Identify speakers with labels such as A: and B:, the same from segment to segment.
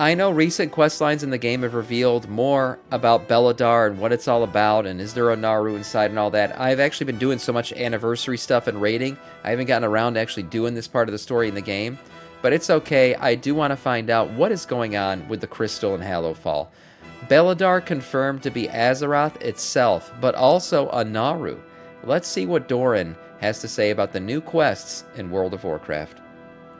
A: I know recent quest lines in the game have revealed more about Beledar and what it's all about, and is there a Naaru inside and all that. I've actually been doing so much anniversary stuff and raiding, I haven't gotten around to actually doing this part of the story in the game. But it's okay, I do want to find out what is going on with the Crystal and Hallowfall. Beledar confirmed to be Azeroth itself, but also a Naaru. Let's see what Doran has to say about the new quests in World of Warcraft.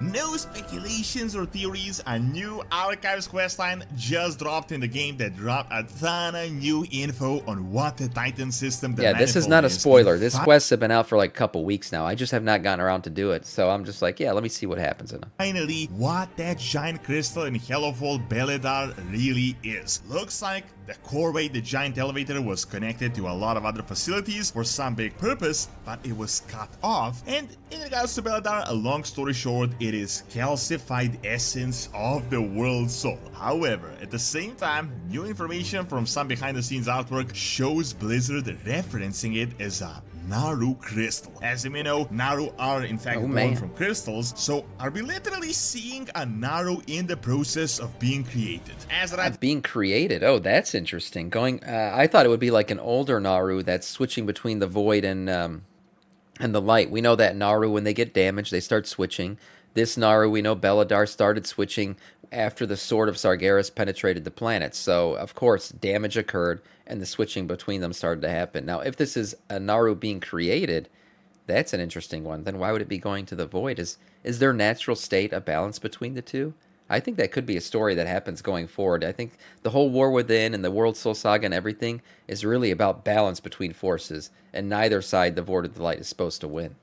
B: No speculations or theories, a new Archives questline just dropped in the game that dropped a ton of new info on what the Titan system, the
A: this is
B: Manifold
A: not a spoiler. This quest have been out for like a couple weeks now. I just have not gotten around to do it. So I'm just like, yeah, let me see what happens in it.
B: Finally, what that giant crystal in Hellowfall Beledar really is. Looks like the Coreway, the giant elevator, was connected to a lot of other facilities for some big purpose, but it was cut off. And in regards to Beledar, a long story short, it is calcified essence of the World Soul. However, at the same time, new information from some behind-the-scenes artwork shows Blizzard referencing it as a Naaru crystal. As you may know, Naaru are in fact born from crystals, so are we literally seeing a Naaru in the process of being created?
A: Being created? Oh, that's interesting. I thought it would be like an older Naaru that's switching between the void and the light. We know that Naaru, when they get damaged, they start switching. This Naaru, we know Beledar started switching after the Sword of Sargeras penetrated the planet. So, of course, damage occurred, and the switching between them started to happen. Now, if this is a Naaru being created, that's an interesting one. Then why would it be going to the void? Is their natural state a balance between the two? I think that could be a story that happens going forward. I think the whole War Within and the World Soul Saga and everything is really about balance between forces, and neither side, the void or the light, is supposed to win.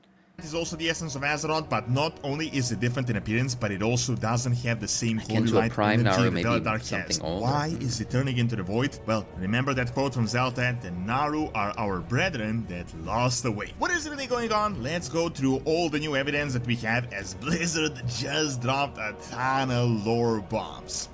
B: Is also the essence of Azeroth, but not only is it different in appearance, but it also doesn't have the same holy light energy that Beledar has. Why is it turning into the void? Well, remember that quote from Zelda, the Naaru are our brethren that lost the way. What is really going on? Let's go through all the new evidence that we have, as Blizzard just dropped a ton of lore bombs.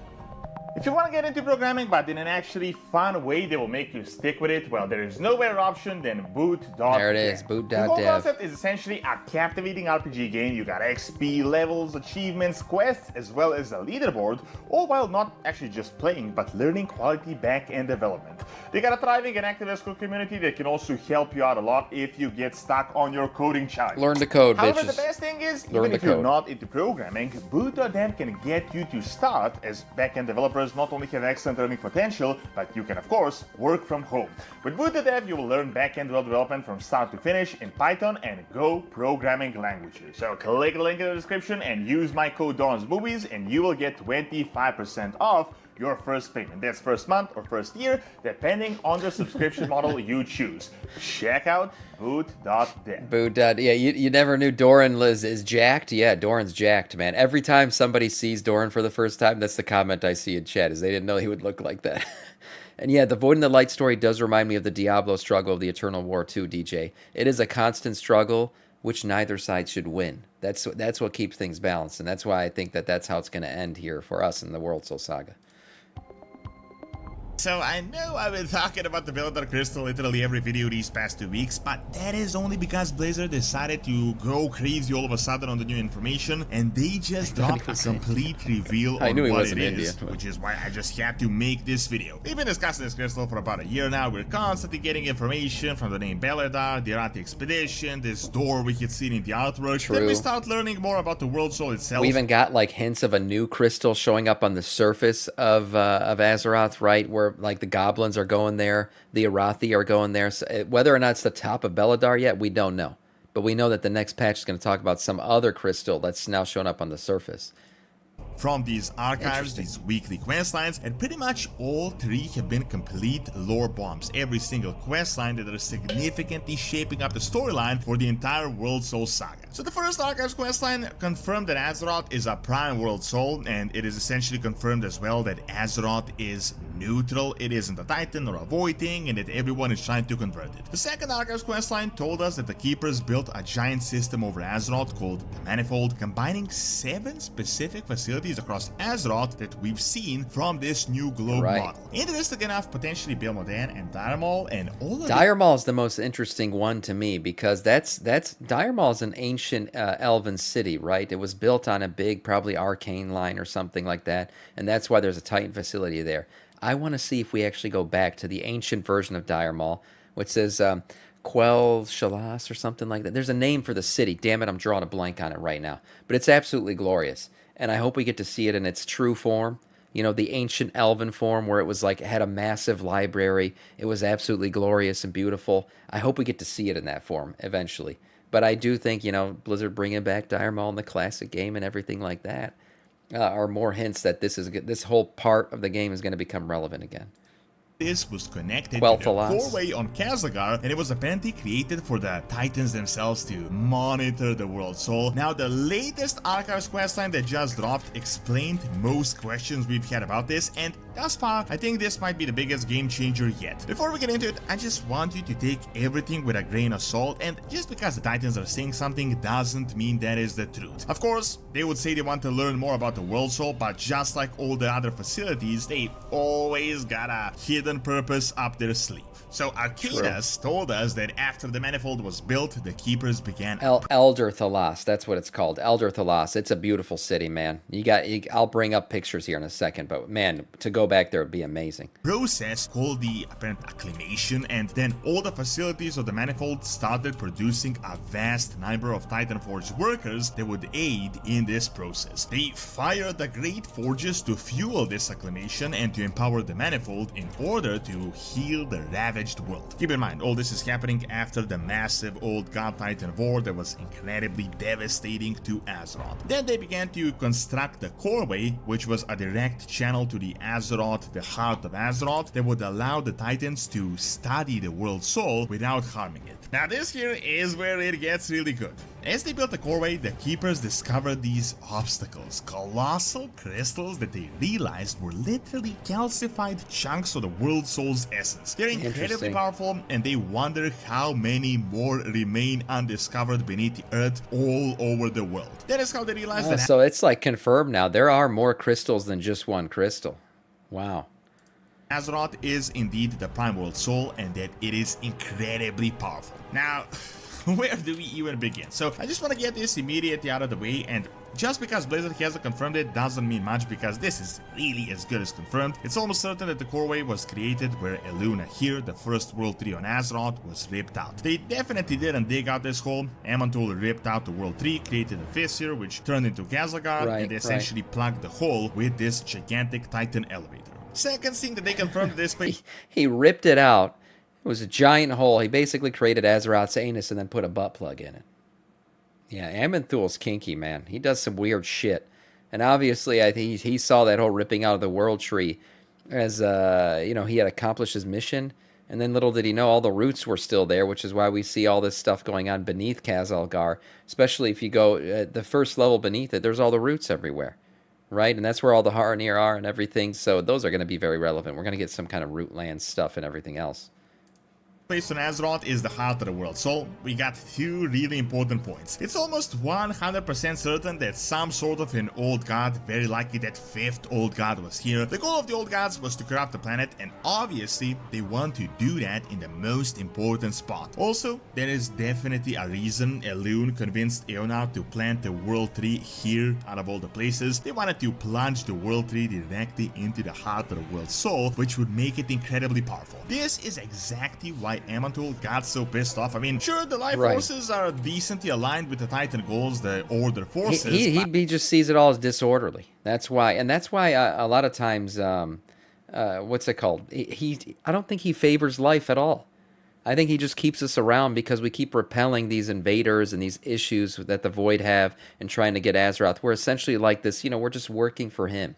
B: If you want to get into programming but in an actually fun way that will make you stick with it, well, there is no better option than boot.dev.
A: There it is, boot.dev.
B: The whole concept is essentially a captivating RPG game. You got XP, levels, achievements, quests, as well as a leaderboard, all while not actually just playing, but learning quality back-end development. They got a thriving and active Escrow community that can also help you out a lot if you get stuck on your coding challenge.
A: Learn to code,
B: However,
A: bitches.
B: the best thing is, even if you're not into programming, boot.dev can get you to start, as back-end developers not only have excellent earning potential, but you can of course work from home. With boot.dev, you will learn back-end web development from start to finish in Python and Go programming languages. So click the link in the description and use my code DONSMovies and you will get 25% off your first payment. That's first month or first year, depending on the subscription model you choose. Check out boot.dev.
A: Yeah, you never knew Doran is jacked? Yeah, Doran's jacked, man. Every time somebody sees Doran for the first time, that's the comment I see in chat, is they didn't know he would look like that. And yeah, the Void and the Light story does remind me of the Diablo struggle of the Eternal War too, DJ. It is a constant struggle, which neither side should win. That's what keeps things balanced, and that's why I think that's how it's going to end here for us in the World Soul Saga.
B: So I know I've been talking about the Beledar Crystal literally every video these past 2 weeks, but that is only because Blizzard decided to go crazy all of a sudden on the new information, and they just dropped a complete reveal on what it is, which is why I just had to make this video. We've been discussing this crystal for about a year now. We're constantly getting information from the name Beledar, the Arathi expedition, this door we had seen in the artwork.
A: True.
B: Then we start learning more about the World Soul itself.
A: We even got like hints of a new crystal showing up on the surface of Azeroth, right, where like the goblins are going there, the Arathi are going there. So whether or not it's the top of Beledar yet, we don't know. But we know that the next patch is going to talk about some other crystal that's now showing up on the surface.
B: From these archives, these weekly quest lines, and pretty much all three have been complete lore bombs. Every single quest line that are significantly shaping up the storyline for the entire World Soul Saga. So the first archives quest line confirmed that Azeroth is a prime World Soul, and it is essentially confirmed as well that Azeroth is neutral. It isn't a Titan or a Void thing, and that everyone is trying to convert it. The second archives quest line told us that the Keepers built a giant system over Azeroth called the Manifold, combining 7 specific facilities facilities across Azeroth that we've seen from this new globe model. Interesting enough, potentially Belmodan and Dire Maul and all of
A: Dire Maul is the most interesting one to me because that's Dire Maul is an ancient elven city, right? It was built on a big, probably arcane line or something like that, and that's why there's a Titan facility there. I want to see if we actually go back to the ancient version of Dire Maul, which says Quell Shalas or something like that. There's a name for the city. Damn it, I'm drawing a blank on it right now. But it's absolutely glorious, and I hope we get to see it in its true form. You know, the ancient elven form where it was like, it had a massive library. It was absolutely glorious and beautiful. I hope we get to see it in that form eventually. But I do think, you know, Blizzard bringing back Dire Maul in the classic game and everything like that are more hints that this whole part of the game is going to become relevant again.
B: This was connected to the Coreway on Khazlagar, and it was apparently created for the Titans themselves to monitor the World Soul. Now, the latest Archives questline that just dropped explained most questions we've had about this, and thus far, I think this might be the biggest game changer yet. Before we get into it, I just want you to take everything with a grain of salt, and just because the Titans are saying something doesn't mean that is the truth. Of course, they would say they want to learn more about the World Soul, but just like all the other facilities, they always got a hidden purpose up their sleeve. So Arcadus told us that after the Manifold was built, the Keepers began...
A: Elder Thalas, that's what it's called. Elder Thalas. It's a beautiful city, man. I'll bring up pictures here in a second, but man, to go back there would be amazing.
B: Process called the apparent acclimation, and then all the facilities of the Manifold started producing a vast number of Titanforge workers that would aid in this process. They fired the Great Forges to fuel this acclimation and to empower the Manifold in order to heal the ravaged world. Keep in mind, all this is happening after the massive old God Titan war that was incredibly devastating to Azeroth. Then they began to construct the Coreway, which was a direct channel to the Azeroth, the heart of Azeroth, that would allow the Titans to study the World Soul without harming it. Now this here is where it gets really good. As they built the Coreway, the Keepers discovered these obstacles, colossal crystals that they realized were literally calcified chunks of the World Soul's essence. They're incredibly powerful, and they wonder how many more remain undiscovered beneath the earth all over the world. That is how they realized that...
A: So it's like confirmed now. There are more crystals than just one crystal. Wow.
B: Azeroth is indeed the Prime World Soul, and that it is incredibly powerful. Now... where do we even begin? So I just want to get this immediately out of the way, and just because Blizzard hasn't confirmed it doesn't mean much, because this is really as good as confirmed. It's almost certain that the Coreway was created where Eluna here, the first World Tree on Azeroth, was ripped out. They definitely didn't dig out this hole. Amantul ripped out the World Tree, created a fissure which turned into Khazlagar, and essentially plugged the hole with this gigantic Titan elevator. Second thing that they confirmed this place...
A: he ripped it out. It was a giant hole. He basically created Azeroth's anus and then put a butt plug in it. Yeah, Amanthul's kinky, man. He does some weird shit. And obviously, I think he saw that whole ripping out of the World Tree as, you know, he had accomplished his mission. And then little did he know all the roots were still there, which is why we see all this stuff going on beneath Khazalgar. Especially if you go the first level beneath it, there's all the roots everywhere. Right? And that's where all the Haranir are and everything. So those are going to be very relevant. We're going to get some kind of root land stuff and everything else.
B: Place on Azeroth is the heart of the world, so we got two really important points. It's almost 100% certain that some sort of an old god, very likely that fifth old god, was here. The goal of the old gods was to corrupt the planet, and obviously they want to do that in the most important spot. Also, there is definitely a reason Elune convinced Eonar to plant the World Tree here out of all the places. They wanted to plunge the World Tree directly into the heart of the World Soul, which would make it incredibly powerful. This is exactly why Amantul got so pissed off. I mean, sure, the life forces are decently aligned with the Titan goals, the Order forces.
A: He just sees it all as disorderly. That's why, and that's why a lot of times, what's it called? I don't think he favors life at all. I think he just keeps us around because we keep repelling these invaders and these issues that the Void have and trying to get Azeroth. We're essentially like this, you know, we're just working for him.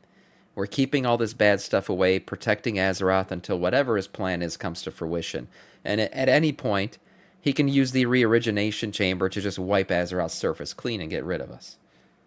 A: We're keeping all this bad stuff away, protecting Azeroth until whatever his plan is comes to fruition. And at any point, he can use the reorigination chamber to just wipe Azeroth's surface clean and get rid of us.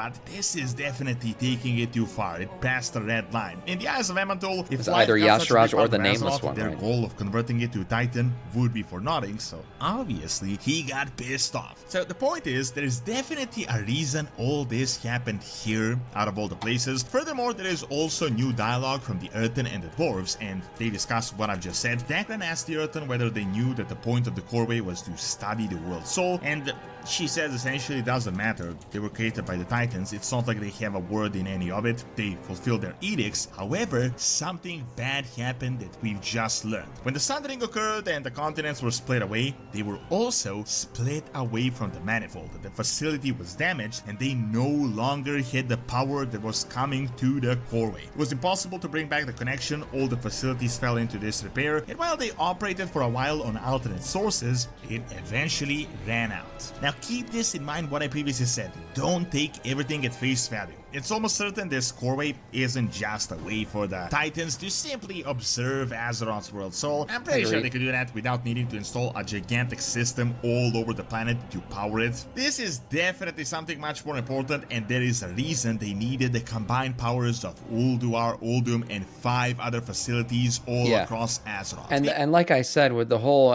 B: But this is definitely taking it too far. It passed the red line. In the eyes of Emmental, if
A: It's
B: life
A: either
B: got such a big
A: Yasharaj or
B: part
A: the
B: of
A: nameless
B: Azeroth,
A: one,
B: their
A: right?
B: goal of converting it to Titan would be for nothing, so obviously he got pissed off. So the point is, there is definitely a reason all this happened here, out of all the places. Furthermore, there is also new dialogue from the Earthen and the Dwarves, and they discuss what I've just said. Dagran asked the Earthen whether they knew that the point of the Coreway was to study the World Soul, and she says essentially it doesn't matter. They were created by the Titans. It's not like they have a word in any of it. They fulfill their edicts. However, something bad happened that we've just learned. When the Sundering occurred and the continents were split away, they were also split away from the Manifold. The facility was damaged and they no longer had the power that was coming to the Coreway. It was impossible to bring back the connection. All the facilities fell into disrepair, and while they operated for a while on alternate sources, it eventually ran out. Now keep this in mind what I previously said. Don't take everything at face value. It's almost certain this Coreway isn't just a way for the Titans to simply observe Azeroth's World Soul. I'm pretty sure they could do that without needing to install a gigantic system all over the planet to power it. This is definitely something much more important, and there is a reason they needed the combined powers of Ulduar, Uldum, and 5 other facilities all across Azeroth.
A: And like I said, with the whole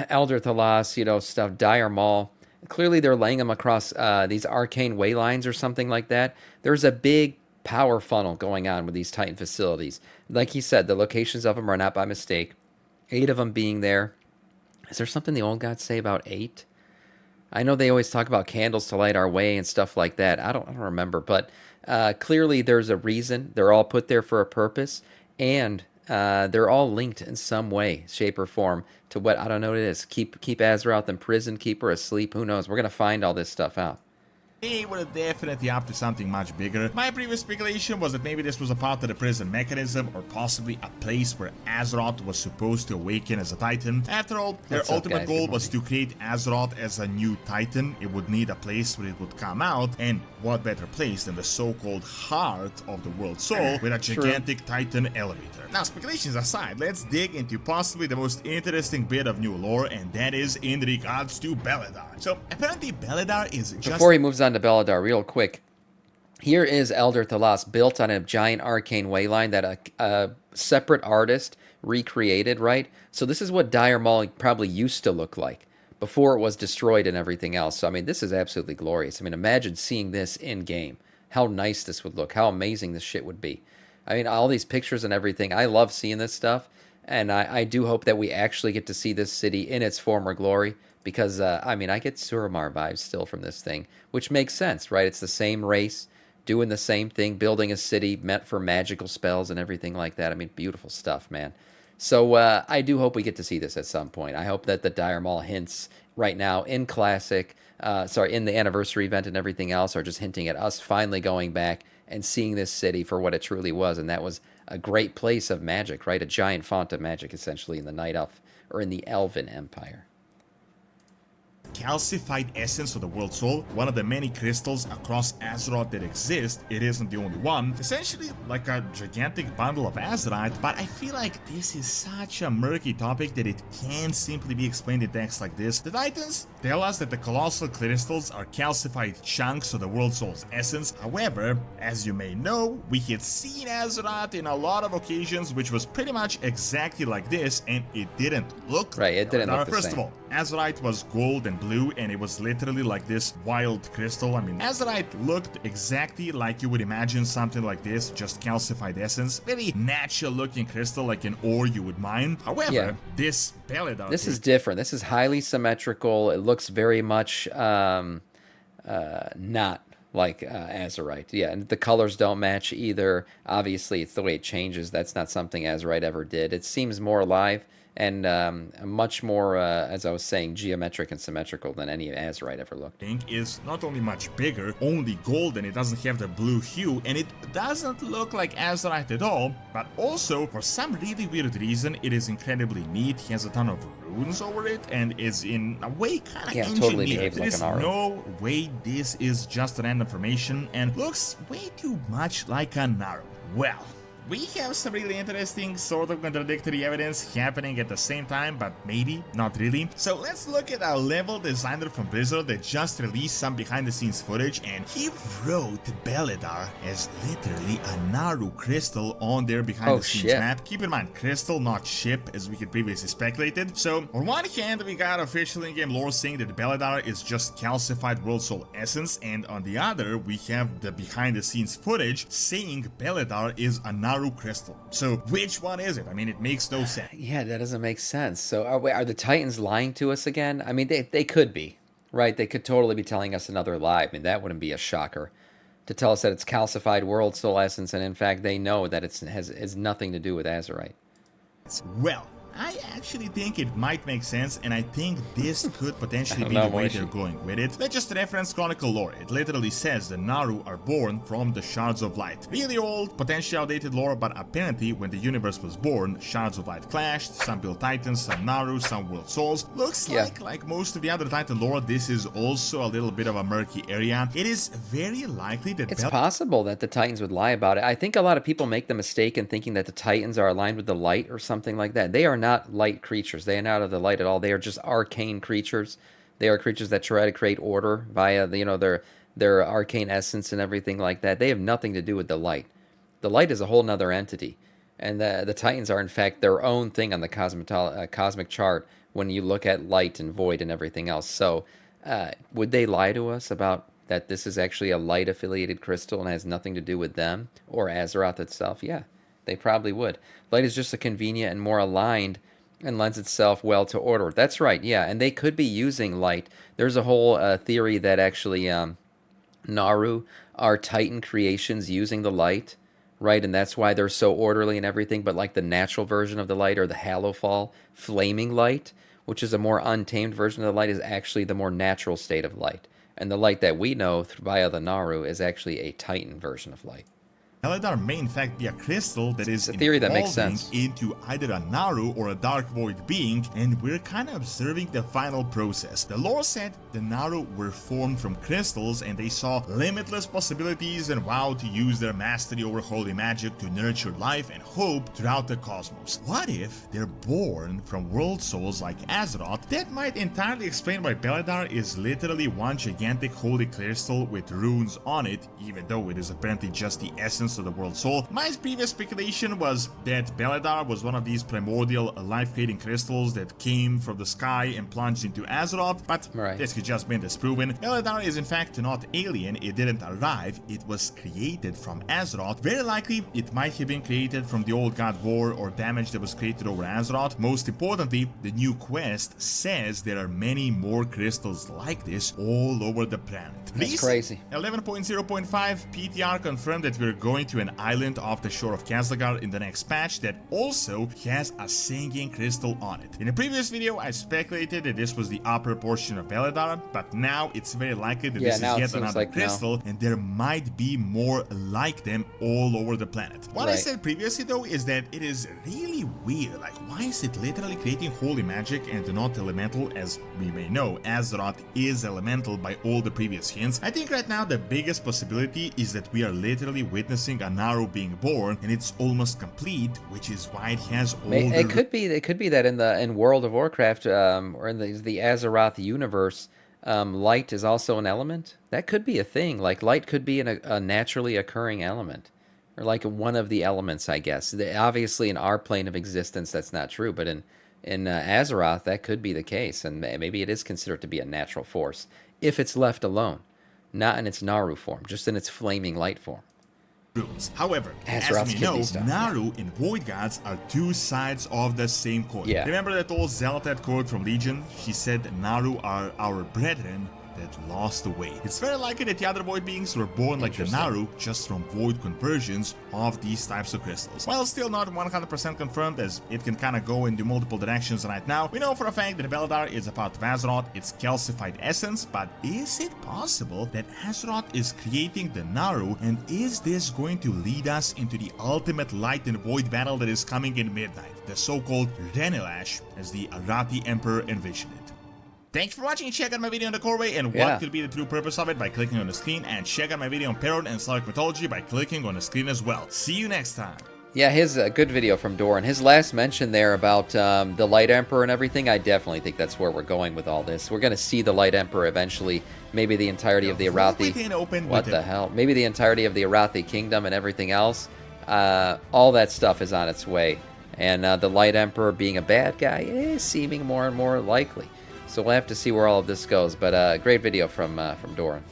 A: Elder Thalas, stuff, Dire Maul, clearly they're laying them across these arcane way lines or something like that. There's a big power funnel going on with these Titan facilities. Like he said, the locations of them are not by mistake. 8 of them being there. Is there something the old gods say about 8? I know they always talk about candles to light our way and stuff like that. I don't remember, but clearly there's a reason. They're all put there for a purpose, and they're all linked in some way, shape, or form to what, I don't know what it is. Keep Azeroth in prison, keep her asleep, who knows? We're going to find all this stuff out.
B: They were definitely up to something much bigger. My previous speculation was that maybe this was a part of the prison mechanism, or possibly a place where Azeroth was supposed to awaken as a Titan. After all, their ultimate goal was to create Azeroth as a new Titan. It would need a place where it would come out, and what better place than the so-called heart of the World Soul with a gigantic Titan elevator. Now, speculations aside, let's dig into possibly the most interesting bit of new lore, and that is in regards to Beledar. So, apparently Beledar is just...
A: Before he moves on to Beledar, real quick, here is Elder Thalas built on a giant arcane way line that a separate artist recreated, right? So this is what Dire Maul probably used to look like before it was destroyed and everything else. So, I mean, this is absolutely glorious. I mean, imagine seeing this in-game. How nice this would look. How amazing this shit would be. I mean, all these pictures and everything. I love seeing this stuff. And I do hope that we actually get to see this city in its former glory. Because, I mean, I get Suramar vibes still from this thing. Which makes sense, right? It's the same race, doing the same thing, building a city meant for magical spells and everything like that. I mean, beautiful stuff, man. So I do hope we get to see this at some point. I hope that the Dire Maul hints right now in Classic, in the anniversary event and everything else are just hinting at us finally going back and seeing this city for what it truly was. And that was a great place of magic, right? A giant font of magic, essentially, in the Night Elf, or in the Elven Empire.
B: Calcified essence of the World Soul, one of the many crystals across Azeroth that exist. It isn't the only one. Essentially like a gigantic bundle of Azerite, but I feel like this is such a murky topic that it can't simply be explained in text like this. The Titans tell us that the colossal crystals are calcified chunks of the World Soul's essence. However, as you may know, we had seen Azeroth in a lot of occasions, which was pretty much exactly like this, and it didn't look
A: right. It didn't look the
B: First
A: same.
B: of all, Azerite was gold and blue, and it was literally like this wild crystal. I mean, Azerite looked exactly like you would imagine something like this, just calcified essence. Very natural looking crystal, like an ore you would mine. However, this Beledar...
A: This is different. This is highly symmetrical. It looks very much not like Azerite. Yeah, and the colors don't match either. Obviously, it's the way it changes. That's not something Azerite ever did. It seems more alive and much more, as I was saying, geometric and symmetrical than any Azerite ever looked.
B: Is not only much bigger, only golden, it doesn't have the blue hue, and it doesn't look like Azerite at all, but also, for some really weird reason, it is incredibly neat, has a ton of runes over it, and is in a way kind of engineered.
A: Totally behaves like an
B: There's no way this is just random formation, and looks way too much like a Naaru. Well, We have some really interesting, sort of contradictory evidence happening at the same time, but maybe not really. So let's look at a level designer from Blizzard that just released some behind the scenes footage, and he wrote Beledar as literally a Naaru crystal on their behind the scenes map. Keep in mind, crystal, not ship, as we had previously speculated. So on one hand, we got official in-game lore saying that Beledar is just calcified World Soul essence, and on the other, we have the behind the scenes footage saying Beledar is a Naaru crystal. So which one is it? I mean, it makes no sense.
A: Yeah, that doesn't make sense. So are the Titans lying to us again? I mean, they could be, right? They could totally be telling us another lie. I mean, that wouldn't be a shocker to tell us that it's calcified World Soul essence, and in fact, they know that it has nothing to do with Azeroth.
B: Well, I actually think it might make sense, and I think this could potentially be the way they're going with it. Let's just reference Chronicle lore. It literally says the Naaru are born from the Shards of Light. Really old, potentially outdated lore, but apparently when the universe was born, Shards of Light clashed, some built Titans, some Naaru, some World Souls. Looks like most of the other Titan lore, this is also a little bit of a murky area. It is very likely that
A: it's possible that the Titans would lie about it. I think a lot of people make the mistake in thinking that the Titans are aligned with the light or something like that. They are not light creatures. They are not of the light at all. They are just arcane creatures. They are creatures that try to create order via their arcane essence and everything like that. They have nothing to do with the light. The light is a whole nother entity, and the Titans are in fact their own thing on the cosmic chart when you look at light and void and everything else. So would they lie to us about that this is actually a light affiliated crystal and has nothing to do with them or Azeroth itself? Yeah, they probably would. Light is just a convenient and more aligned and lends itself well to order. That's right, yeah. And they could be using light. There's a whole theory that actually Naaru are Titan creations using the light, right? And that's why they're so orderly and everything. But like the natural version of the light, or the Hallowfall flaming light, which is a more untamed version of the light, is actually the more natural state of light. And the light that we know via the Naaru is actually a Titan version of light.
B: Beledar may in fact be a crystal that is
A: a theory that makes sense
B: into either a Naaru or a dark void being, and we're kind of observing the final process. The lore said the Naaru were formed from crystals, and they saw limitless possibilities and vowed to use their mastery over holy magic to nurture life and hope throughout the cosmos. What if they're born from world souls like Azeroth? That might entirely explain why Beledar is literally one gigantic holy crystal with runes on it, even though it is apparently just the essence of the World Soul. My previous speculation was that Beledar was one of these primordial life-creating crystals that came from the sky and plunged into Azeroth, but this could just been disproven. Beledar is in fact not alien. It didn't arrive. It was created from Azeroth. Very likely, it might have been created from the old god war or damage that was created over Azeroth. Most importantly, the new quest says there are many more crystals like this all over the planet.
A: That's crazy.
B: 11.0.5 PTR confirmed that we're going to an island off the shore of Kazlagar in the next patch that also has a singing crystal on it. In a previous video, I speculated that this was the upper portion of Beledar, but now it's very likely that this is yet another crystal, and there might be more like them all over the planet. What I said previously though is that it is really weird. Like, why is it literally creating holy magic and not elemental? As we may know, Azeroth is elemental by all the previous hints. I think right now the biggest possibility is that we are literally witnessing a Naaru being born, and it's almost complete, which is why it has all
A: it could be that in World of Warcraft or in the Azeroth universe, light is also an element. That could be a thing. Like, light could be a naturally occurring element, or like one of the elements, I guess. Obviously in our plane of existence that's not true, but in Azeroth that could be the case, and maybe it is considered to be a natural force if it's left alone, not in its Naaru form, just in its flaming light form.
B: However, as we know, Naaru and Void Gods are two sides of the same coin. Remember that old Zealotad quote from Legion? She said Naaru are our brethren that lost the way. It's very likely that the other void beings were born like the Naaru, just from void conversions of these types of crystals. While still not 100% confirmed, as it can kind of go into multiple directions right now, we know for a fact that Beledar is a part of Azeroth, its calcified essence, but is it possible that Azeroth is creating the Naaru, and is this going to lead us into the ultimate light and void battle that is coming in midnight, the so-called Renilash, as the Arati Emperor envisioned it? Thanks for watching. Check out my video on the Coreway and what could be the true purpose of it by clicking on the screen, and check out my video on Perron and Slavic mythology by clicking on the screen as well. See you next time.
A: Yeah, his good video from Doran. His last mention there about the Light Emperor and everything, I definitely think that's where we're going with all this. We're going to see the Light Emperor eventually, maybe the entirety of the Arathi. What the hell? Maybe the entirety of the Arathi Kingdom and everything else. All that stuff is on its way. And the Light Emperor being a bad guy is seeming more and more likely. So we'll have to see where all of this goes. But great video from Doran.